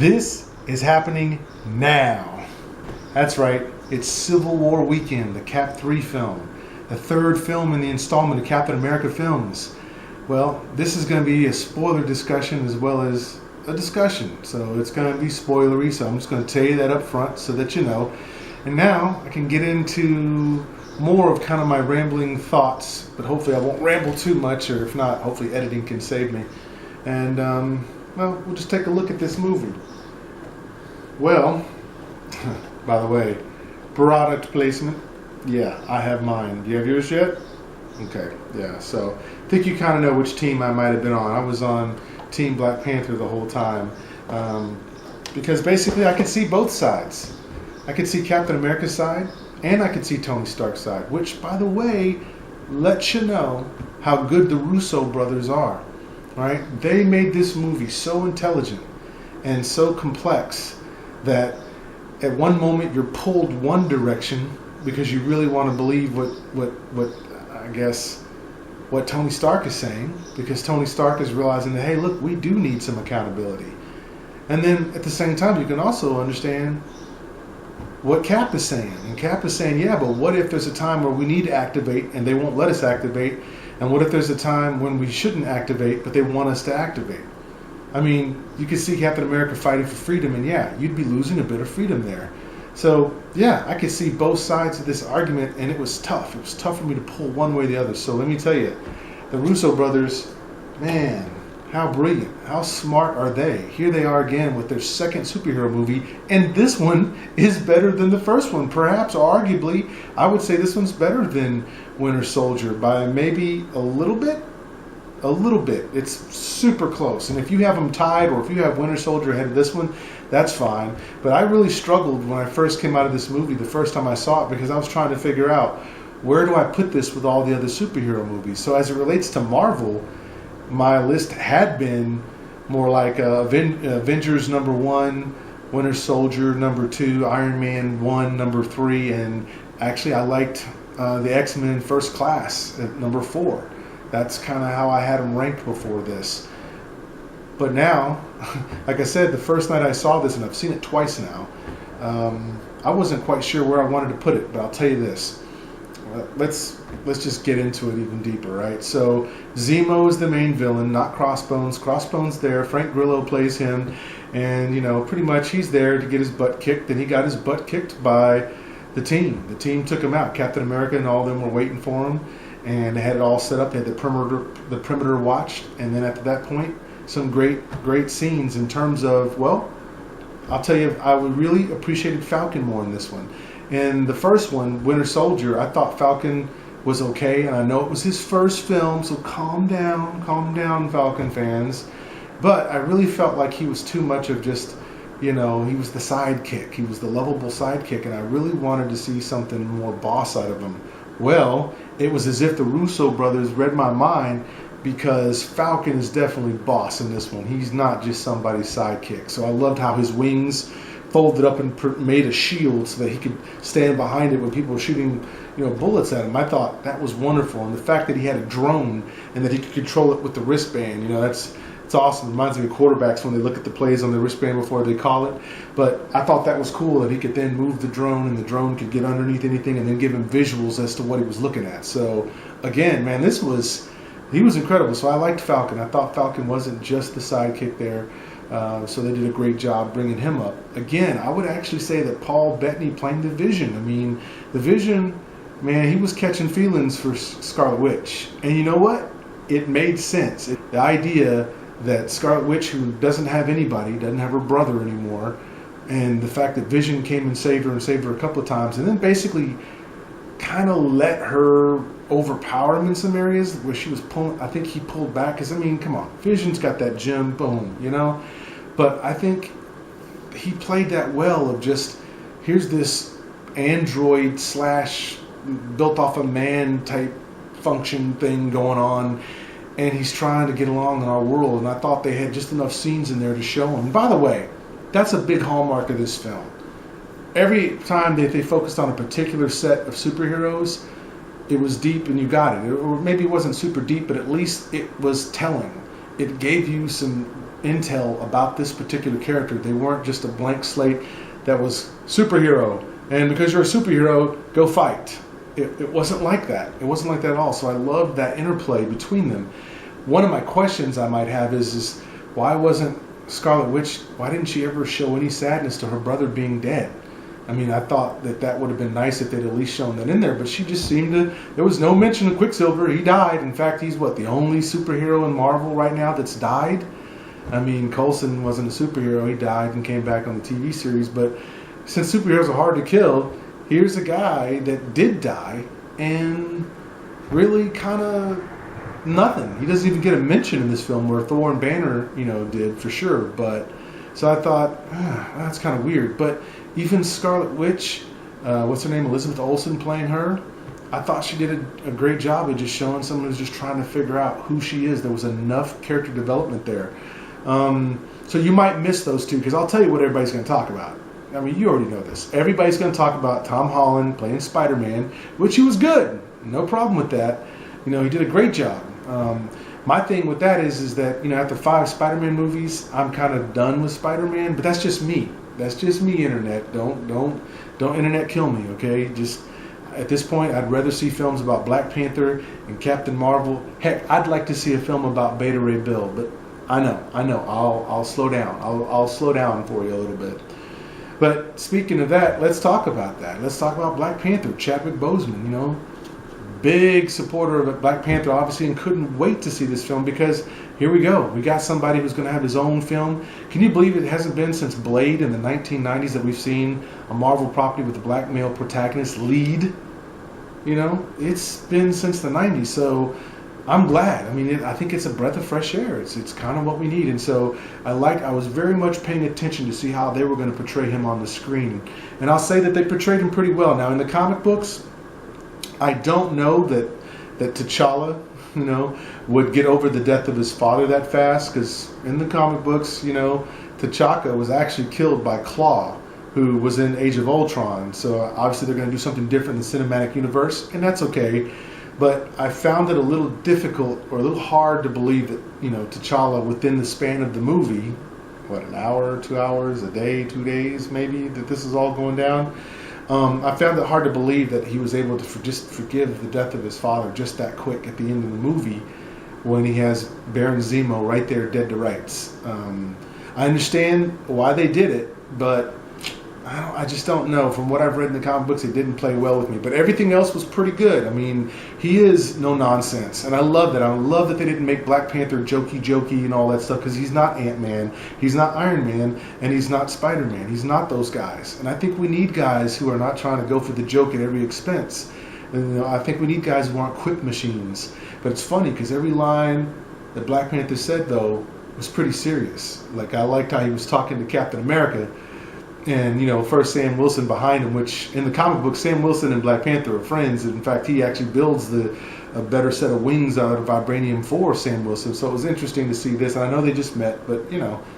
This is happening now. That's right, it's Civil War weekend, the Cap 3 film, the third film in the installment of Captain America films. Well, this is going to be a spoiler discussion as well as a discussion, so it's going to be spoilery, so I'm just going to tell you that up front so that you know. And now I can get into more of kind of my rambling thoughts, but hopefully I won't ramble too much, or if not, hopefully editing can save me. And, well, we'll just take a look at this movie. Well, by the way, product placement, yeah, I have mine. Do you have yours yet? Okay, yeah, so I think you kind of know which team I might have been on. I was on Team Black Panther the whole time, because basically I could see both sides. I could see Captain America's side, and I could see Tony Stark's side, which, by the way, lets you know how good the Russo brothers are, right? They made this movie so intelligent and so complex that at one moment you're pulled one direction because you really want to believe what Tony Stark is saying, because Tony Stark is realizing that, hey, look, we do need some accountability. And then at the same time, you can also understand what Cap is saying. And Cap is saying, yeah, but what if there's a time where we need to activate and they won't let us activate? And what if there's a time when we shouldn't activate, but they want us to activate? I mean, you could see Captain America fighting for freedom, and yeah, you'd be losing a bit of freedom there. So, yeah, I could see both sides of this argument, and it was tough. It was tough for me to pull one way or the other. So let me tell you, the Russo brothers, man, how brilliant, how smart are they? Here they are again with their second superhero movie, and this one is better than the first one. Perhaps, arguably, I would say this one's better than Winter Soldier by maybe a little bit. A little bit. It's super close. And if you have them tied, or if you have Winter Soldier ahead of this one, that's fine. But I really struggled when I first came out of this movie the first time I saw it, because I was trying to figure out, where do I put this with all the other superhero movies? So as it relates to Marvel, my list had been more like Avengers number 1, Winter Soldier number 2, Iron Man 1 number 3, and actually I liked the X-Men First Class at number 4. That's kind of how I had them ranked before this. But now, like I said, the first night I saw this, and I've seen it twice now, I wasn't quite sure where I wanted to put it, but I'll tell you this. Let's just get into it even deeper, right? So Zemo is the main villain, not Crossbones. Crossbones there. Frank Grillo plays him, and you know, pretty much he's there to get his butt kicked, and he got his butt kicked by the team. The team took him out. Captain America and all of them were waiting for him, and they had it all set up. They had the perimeter watched, and then after that point, some great scenes in terms of, well, I'll tell you, I really appreciated Falcon more in this one. In the first one, Winter Soldier, I thought Falcon was okay, and I know it was his first film, so calm down, Falcon fans. But I really felt like he was too much of just, you know, he was the sidekick. He was the lovable sidekick, and I really wanted to see something more boss out of him. Well, it was as if the Russo brothers read my mind, because Falcon is definitely boss in this one. He's not just somebody's sidekick. So I loved how his wings folded up and made a shield so that he could stand behind it when people were shooting, you know, bullets at him. I thought that was wonderful, and the fact that he had a drone and that he could control it with the wristband, you know, it's awesome. It reminds me of quarterbacks when they look at the plays on the wristband before they call it. But I thought that was cool that he could then move the drone, and the drone could get underneath anything and then give him visuals as to what he was looking at. So again, man, he was incredible. So I liked Falcon. I thought Falcon wasn't just the sidekick there. So they did a great job bringing him up. Again, I would actually say that Paul Bettany playing the Vision. I mean, the Vision, man, he was catching feelings for Scarlet Witch. And you know what? It made sense. The idea that Scarlet Witch, who doesn't have anybody, doesn't have her brother anymore, and the fact that Vision came and saved her a couple of times, and then basically kind of let her overpower him in some areas where she was pulling. I think he pulled back, because I mean, come on, Vision's got that gem, boom, you know. But I think he played that well, of just, here's this android / built off a man type function thing going on, and he's trying to get along in our world. And I thought they had just enough scenes in there to show him. And by the way, that's a big hallmark of this film. Every time that they focused on a particular set of superheroes, it was deep and you got it. Or maybe it wasn't super deep, but at least it was telling. It gave you some intel about this particular character. They weren't just a blank slate that was superhero, and because you're a superhero, go fight. It wasn't like that. It wasn't like that at all. So I loved that interplay between them. One of my questions I might have is why wasn't Scarlet Witch, why didn't she ever show any sadness to her brother being dead? I mean, I thought that would have been nice if they'd at least shown that in there, but she just seemed to, there was no mention of Quicksilver. He died. In fact, he's the only superhero in Marvel right now that's died? I mean, Coulson wasn't a superhero. He died and came back on the TV series, but since superheroes are hard to kill, here's a guy that did die and really kind of nothing. He doesn't even get a mention in this film where Thor and Banner, did for sure. But so I thought, that's kind of weird. But even Scarlet Witch, what's her name, Elizabeth Olsen playing her, I thought she did a great job of just showing someone who's just trying to figure out who she is. There was enough character development there. So you might miss those two, because I'll tell you what everybody's going to talk about. I mean, you already know this. Everybody's going to talk about Tom Holland playing Spider-Man, which he was good. No problem with that. He did a great job. My thing with that is that, after 5 Spider-Man movies, I'm kind of done with Spider-Man, but that's just me. That's just me, Internet. Don't Internet kill me, okay? Just at this point, I'd rather see films about Black Panther and Captain Marvel. Heck, I'd like to see a film about Beta Ray Bill, but I know. I'll slow down. I'll slow down for you a little bit. But speaking of that, let's talk about that. Let's talk about Black Panther. Chadwick Boseman, big supporter of Black Panther, obviously, and couldn't wait to see this film because here we go. We got somebody who's going to have his own film. Can you believe it hasn't been since Blade in the 1990s that we've seen a Marvel property with a black male protagonist lead? It's been since the 90s, so I'm glad. I mean, I think it's a breath of fresh air. It's kind of what we need. And so I was very much paying attention to see how they were going to portray him on the screen. And I'll say that they portrayed him pretty well. Now, in the comic books, I don't know that T'Challa, would get over the death of his father that fast, because in the comic books, T'Chaka was actually killed by Klaw, who was in Age of Ultron. So obviously they're going to do something different in the cinematic universe, and that's okay. But I found it a little difficult or a little hard to believe that, T'Challa within the span of the movie, an hour, 2 hours, a day, 2 days maybe, that this is all going down. I found it hard to believe that he was able to just forgive the death of his father just that quick at the end of the movie when he has Baron Zemo right there dead to rights. I understand why they did it, but I just don't know. From what I've read in the comic books, it didn't play well with me. But everything else was pretty good. I mean, he is no nonsense. And I love that. I love that they didn't make Black Panther jokey and all that stuff, because he's not Ant-Man, he's not Iron Man, and he's not Spider-Man. He's not those guys. And I think we need guys who are not trying to go for the joke at every expense. And, I think we need guys who aren't quick machines. But it's funny, because every line that Black Panther said, though, was pretty serious. Like, I liked how he was talking to Captain America. And, first Sam Wilson behind him, which in the comic book, Sam Wilson and Black Panther are friends. In fact, he actually builds a better set of wings out of vibranium for Sam Wilson. So it was interesting to see this. And I know they just met, but,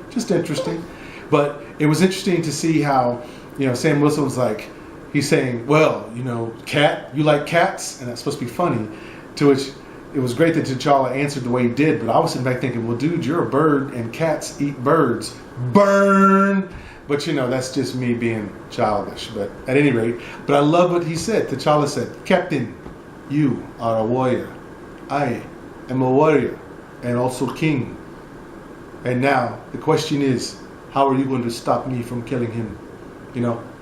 just interesting. But it was interesting to see how, Sam Wilson was like, he's saying, well, cat, you like cats? And that's supposed to be funny. To which it was great that T'Challa answered the way he did. But I was sitting back thinking, well, dude, you're a bird and cats eat birds. Burn! But, that's just me being childish. But at any rate, but I love what he said. T'Challa said, Captain, you are a warrior. I am a warrior and also king. And now the question is, how are you going to stop me from killing him?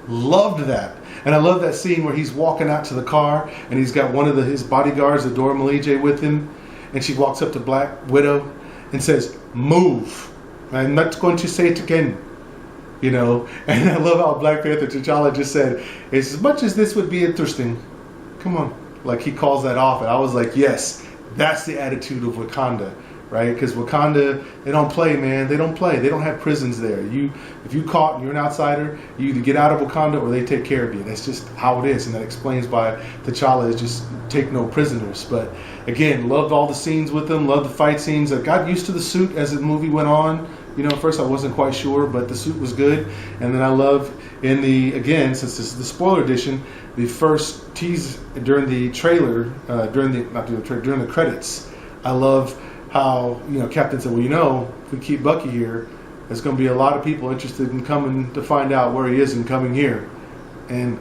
Loved that. And I love that scene where he's walking out to the car and he's got one of his bodyguards, Adora Milaje, with him. And she walks up to Black Widow and says, move. I'm not going to say it again. And I love how Black Panther T'Challa just said, as much as this would be interesting, come on. Like, he calls that off. And I was like, yes, that's the attitude of Wakanda, right? Because Wakanda, they don't play, man. They don't play. They don't have prisons there. If you caught and you're an outsider, you either get out of Wakanda or they take care of you. That's just how it is. And that explains why T'Challa is just take no prisoners. But again, loved all the scenes with him, loved the fight scenes. I got used to the suit as the movie went on. At first I wasn't quite sure, but the suit was good. And then I love since this is the spoiler edition, the first tease during the trailer, during the credits, I love how, Captain said, well, if we keep Bucky here, there's going to be a lot of people interested in coming to find out where he is and coming here. And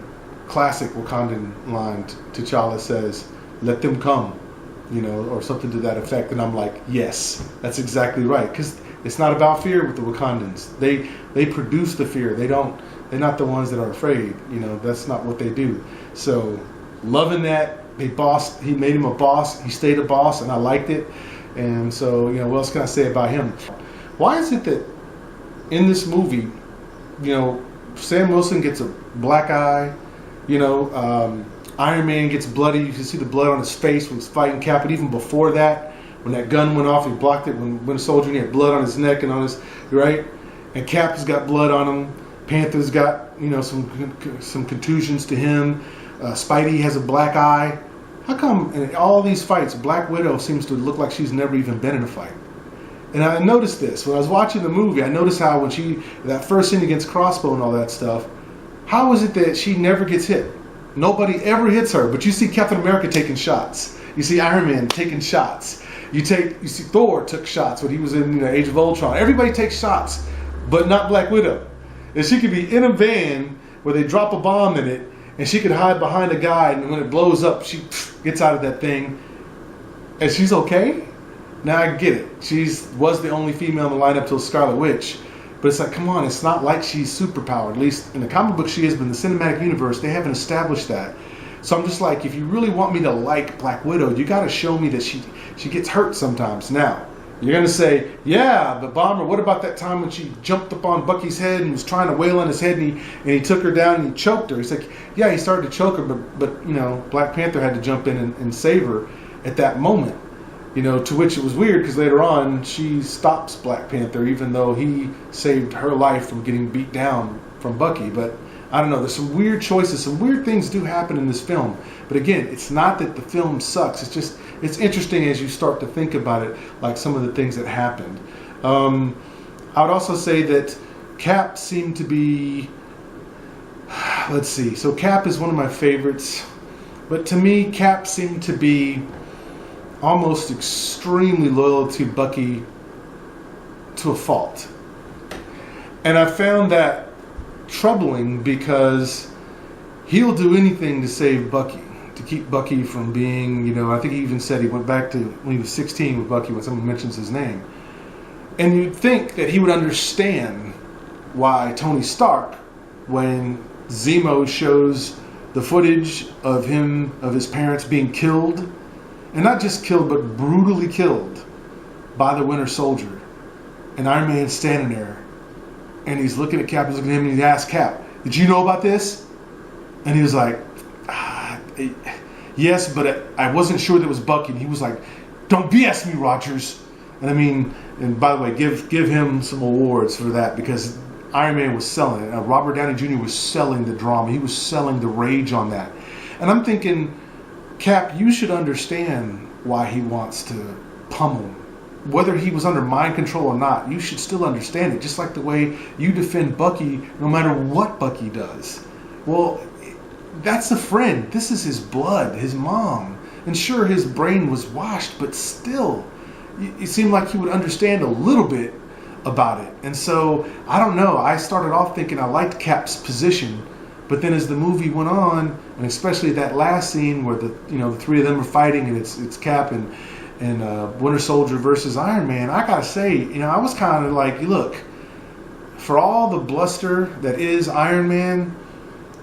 classic Wakandan line, T'Challa says, let them come, or something to that effect. And I'm like, yes, that's exactly right. Because it's not about fear with the Wakandans. They produce the fear. They're not the ones that are afraid. That's not what they do. So loving that. He made him a boss. He stayed a boss, and I liked it. And so, what else can I say about him? Why is it that in this movie, Sam Wilson gets a black eye, Iron Man gets bloody. You can see the blood on his face when he's fighting Cap. But even before that, when that gun went off, he blocked it. When Winter Soldier, he had blood on his neck and on his, right? And Cap has got blood on him. Panther's got, some contusions to him. Spidey has a black eye. How come in all these fights, Black Widow seems to look like she's never even been in a fight? And I noticed this. When I was watching the movie, I noticed how when that first scene against Crossbow and all that stuff, how is it that she never gets hit? Nobody ever hits her, but you see Captain America taking shots. You see Iron Man taking shots. You see Thor took shots when he was in Age of Ultron. Everybody takes shots, but not Black Widow. And she could be in a van where they drop a bomb in it, and she could hide behind a guy, and when it blows up, she gets out of that thing, and she's okay? Now I get it. She was the only female in the lineup till Scarlet Witch. But it's like, come on, it's not like she's superpowered. At least in the comic book she is, but in the cinematic universe, they haven't established that. So I'm just like, if you really want me to like Black Widow, you got to show me that she gets hurt sometimes. Now, you're going to say, yeah, but Bomber, what about that time when she jumped up on Bucky's head and was trying to wail on his head, and he took her down and he choked her? He's like, yeah, he started to choke her, but Black Panther had to jump in and save her at that moment. To which it was weird because later on she stops Black Panther even though he saved her life from getting beat down from Bucky. But I don't know, there's some weird choices, some weird things do happen in this film. But again, it's not that the film sucks, it's interesting as you start to think about it, like some of the things that happened. I would also say that Cap seemed to be, let's see, so Cap is one of my favorites, but to me Cap seemed to be almost extremely loyal to Bucky to a fault. And I found that troubling because he'll do anything to save Bucky, to keep Bucky from being, I think he even said he went back to when he was 16 with Bucky when someone mentions his name. And you'd think that he would understand why Tony Stark, when Zemo shows the footage of his parents being killed, and not just killed, but brutally killed by the Winter Soldier. And Iron Man's standing there. And he's looking at Cap, he's looking at him, and he asks Cap, did you know about this? And he was like, yes, but I wasn't sure that was Bucky. And he was like, don't BS me, Rogers. And by the way, give him some awards for that, because Iron Man was selling it. Robert Downey Jr. was selling the drama. He was selling the rage on that. And I'm thinking, Cap, you should understand why he wants to pummel him. Whether he was under mind control or not, you should still understand it. Just like the way you defend Bucky no matter what Bucky does. Well, that's a friend. This is his blood, his mom. And sure, his brain was washed, but still, it seemed like he would understand a little bit about it. And so, I don't know. I started off thinking I liked Cap's position. But then as the movie went on, and especially that last scene where the three of them are fighting, and it's Cap and Winter Soldier versus Iron Man, I gotta say, I was kind of like, look, for all the bluster that is Iron Man,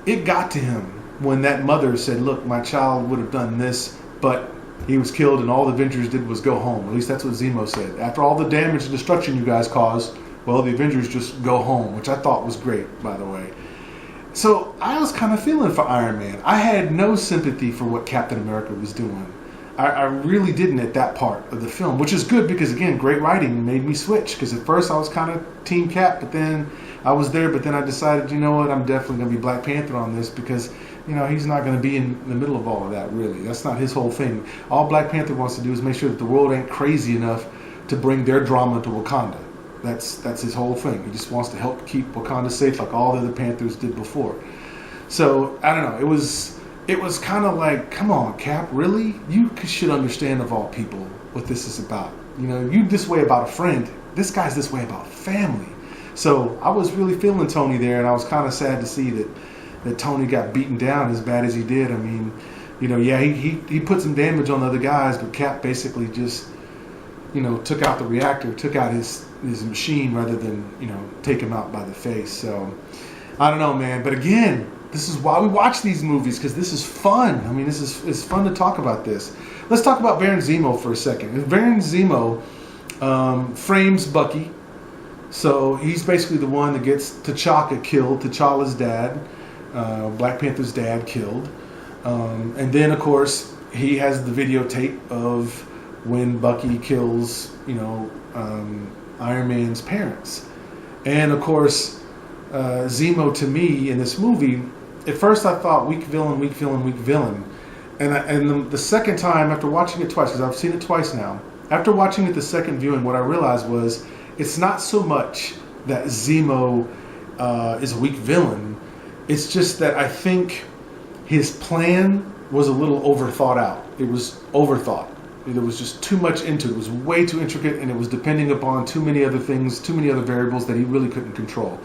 it got to him when that mother said, look, my child would have done this, but he was killed and all the Avengers did was go home. At least that's what Zemo said. After all the damage and destruction you guys caused, well, the Avengers just go home, which I thought was great, by the way. So I was kind of feeling for Iron Man. I had no sympathy for what Captain America was doing. I really didn't at that part of the film, which is good because, again, great writing made me switch. Because at first I was kind of Team Cap, but then I was there. But then I decided, you know what, I'm definitely going to be Black Panther on this because, he's not going to be in the middle of all of that, really. That's not his whole thing. All Black Panther wants to do is make sure that the world ain't crazy enough to bring their drama to Wakanda. That's his whole thing. He just wants to help keep Wakanda safe like all the other Panthers did before. So, I don't know. It was it was kind of like, come on, Cap, really? You should understand of all people what this is about. You know, you this way about a friend. This guy's this way about family. So I was really feeling Tony there, and I was kind of sad to see that Tony got beaten down as bad as he did. I mean, you know, yeah, he put some damage on the other guys, but Cap basically just, you know, took out the reactor, took out his machine rather than, you know, take him out by the face. So I don't know, man. But again, this is why we watch these movies, because this is fun. I mean, it's fun to talk about this. Let's talk about Baron Zemo for a second. Baron Zemo frames Bucky. So he's basically the one that gets T'Chaka killed, T'Challa's dad, Black Panther's dad killed. And then, of course, he has the videotape of when Bucky kills, you know, Iron Man's parents. And, of course, Zemo, to me, in this movie, at first I thought weak villain, weak villain, weak villain. And the second time, after watching it twice, because I've seen it twice now, after watching it the second viewing, what I realized was it's not so much that Zemo is a weak villain. It's just that I think his plan was a little overthought out. It was overthought. There was just too much into it. It was way too intricate, and it was depending upon too many other things, too many other variables that he really couldn't control.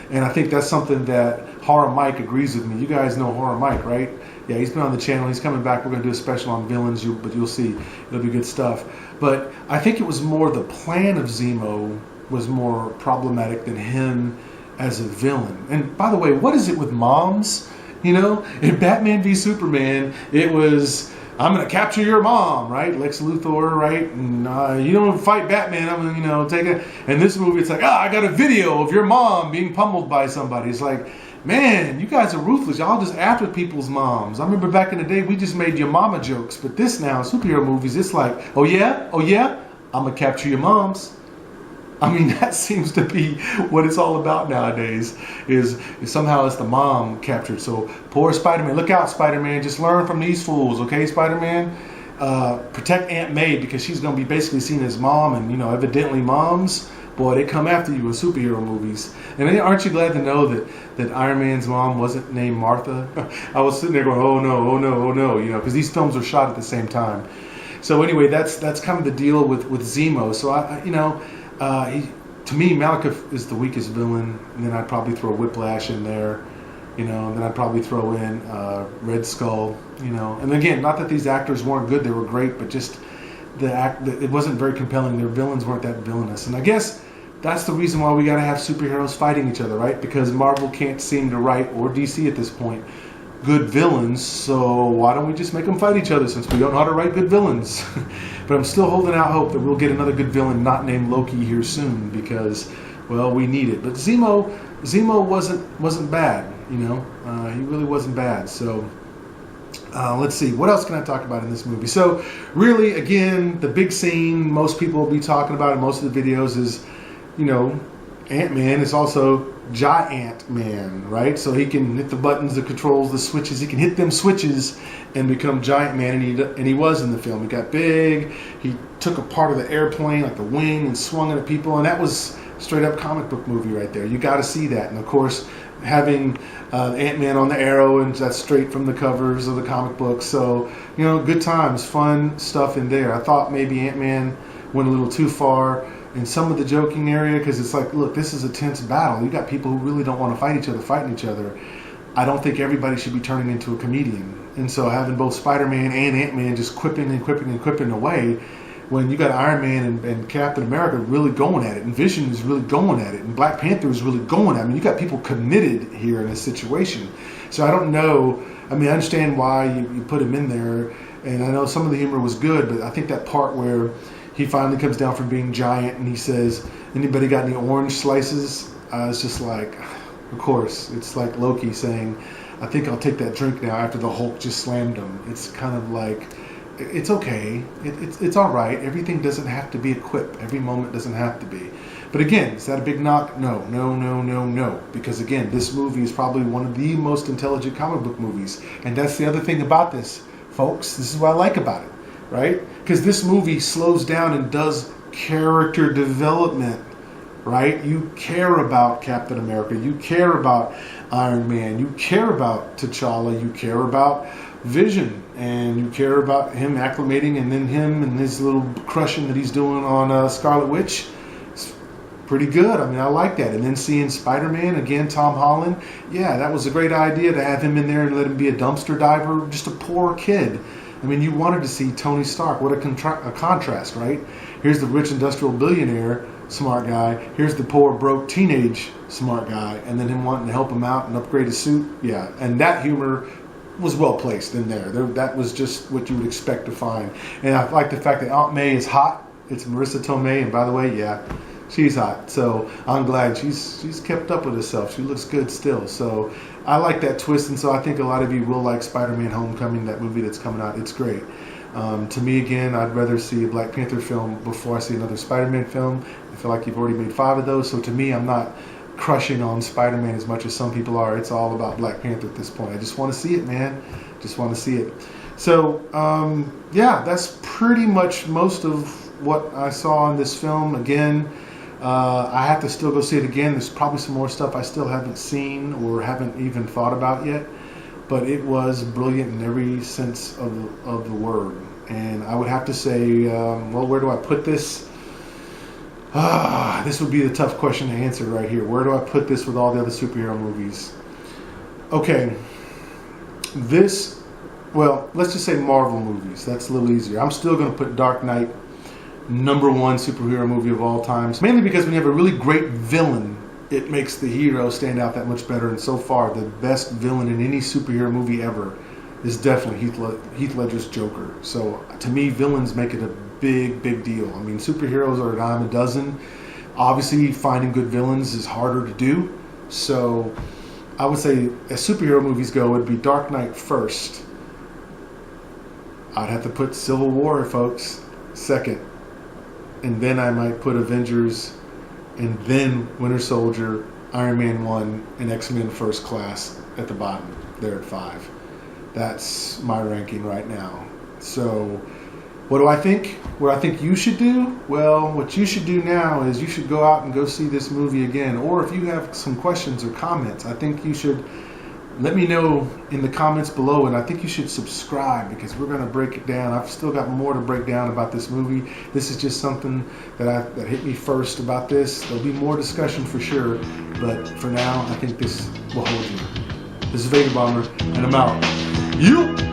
And I think that's something that Horror Mike agrees with me. You guys know Horror Mike, right? Yeah, he's been on the channel. He's coming back. We're going to do a special on villains, but you'll see. It'll be good stuff. But I think it was more the plan of Zemo was more problematic than him as a villain. And by the way, what is it with moms? You know, in Batman v Superman, it was, I'm going to capture your mom, right? Lex Luthor, right? And you don't fight Batman, I'm going to, you know, take it. And this movie, it's like, I got a video of your mom being pummeled by somebody. It's like, man, you guys are ruthless. Y'all just after people's moms. I remember back in the day, we just made your mama jokes. But this now, superhero movies, it's like, oh yeah, I'm going to capture your moms. I mean, that seems to be what it's all about nowadays, is somehow it's the mom captured. So poor Spider-Man. Look out, Spider-Man. Just learn from these fools, okay, Spider-Man? Protect Aunt May, because she's going to be basically seen as mom. And, you know, evidently moms, boy, they come after you in superhero movies. And aren't you glad to know that Iron Man's mom wasn't named Martha? I was sitting there going, oh no, oh no, oh no, you know, because these films were shot at the same time. So anyway, that's kind of the deal with Zemo. So, to me, Malekith is the weakest villain, and then I'd probably throw Whiplash in there, you know, and then I'd probably throw in Red Skull, you know. And again, not that these actors weren't good, they were great, but just it wasn't very compelling. Their villains weren't that villainous. And I guess that's the reason why we got to have superheroes fighting each other, right? Because Marvel can't seem to write, or DC at this point, good villains, so why don't we just make them fight each other, since we don't know how to write good villains? But I'm still holding out hope that we'll get another good villain not named Loki here soon, because, well, we need it. But Zemo wasn't bad, you know. He really wasn't bad. So let's see, what else can I talk about in this movie? So really, again, the big scene most people will be talking about in most of the videos is, you know, Ant-Man is also Giant Man, right? So he can hit the buttons, the controls, the switches. He can hit them switches and become Giant Man, and he was in the film. He got big. He took a part of the airplane, like the wing, and swung it at people, and that was straight up comic book movie right there. You got to see that. And of course, having Ant-Man on the arrow, and that's straight from the covers of the comic books. So, you know, good times, fun stuff in there. I thought maybe Ant-Man went a little too far in some of the joking area, because it's like, look, this is a tense battle. You got people who really don't want to fight each other fighting each other. I don't think everybody should be turning into a comedian. And so having both Spider-Man and Ant-Man just quipping away, when you got Iron Man and Captain America really going at it, and Vision is really going at it, and Black Panther is really going at it. I mean, you got people committed here in this situation. So I don't know. I mean, I understand why you put him in there, and I know some of the humor was good, but I think that part where he finally comes down from being giant and he says, anybody got any orange slices? It's just like, of course, it's like Loki saying, I think I'll take that drink now after the Hulk just slammed him. It's kind of like, it's okay. It's all right. Everything doesn't have to be a quip. Every moment doesn't have to be. But again, is that a big knock? No. Because again, this movie is probably one of the most intelligent comic book movies. And that's the other thing about this, folks. This is what I like about it. Right? Because this movie slows down and does character development, right? You care about Captain America, you care about Iron Man, you care about T'Challa, you care about Vision, and you care about him acclimating, and then him and his little crushing that he's doing on Scarlet Witch. It's pretty good. I mean, I like that. And then seeing Spider-Man again, Tom Holland. Yeah, that was a great idea to have him in there and let him be a dumpster diver, just a poor kid. I mean, you wanted to see Tony Stark. What a contrast, right? Here's the rich industrial billionaire, smart guy. Here's the poor, broke teenage smart guy. And then him wanting to help him out and upgrade his suit. Yeah, and that humor was well placed in there. That was just what you would expect to find. And I like the fact that Aunt May is hot. It's Marissa Tomei, and by the way, yeah, she's hot. So I'm glad she's kept up with herself. She looks good still. So I like that twist, and so I think a lot of you will like Spider-Man Homecoming, that movie that's coming out. It's great. To me, again, I'd rather see a Black Panther film before I see another Spider-Man film. I feel like you've already made 5 of those, so to me, I'm not crushing on Spider-Man as much as some people are. It's all about Black Panther at this point. I just want to see it, man. Just want to see it. So, yeah, that's pretty much most of what I saw in this film. Again, I have to still go see it again. There's probably some more stuff I still haven't seen or haven't even thought about yet. But it was brilliant in every sense of the word. And I would have to say, well, where do I put this? This would be the tough question to answer right here. Where do I put this with all the other superhero movies? Okay. Well, let's just say Marvel movies. That's a little easier. I'm still going to put Dark Knight #1 superhero movie of all times. Mainly because when you have a really great villain, it makes the hero stand out that much better. And so far, the best villain in any superhero movie ever is definitely Heath Ledger's Joker. So to me, villains make it a big, big deal. I mean, superheroes are a dime a dozen. Obviously, finding good villains is harder to do. So I would say, as superhero movies go, it'd be Dark Knight first. I'd have to put Civil War, folks, second. And then I might put Avengers, and then Winter Soldier, Iron Man 1, and X-Men First Class at the bottom. They're at 5. That's my ranking right now. So what do I think? What I think you should do? Well, what you should do now is you should go out and go see this movie again. Or if you have some questions or comments, I think you should let me know in the comments below. And I think you should subscribe, because we're going to break it down. I've still got more to break down about this movie. This is just something that hit me first about this. There'll be more discussion for sure. But for now, I think this will hold you. This is Vegabomber, and I'm out. You!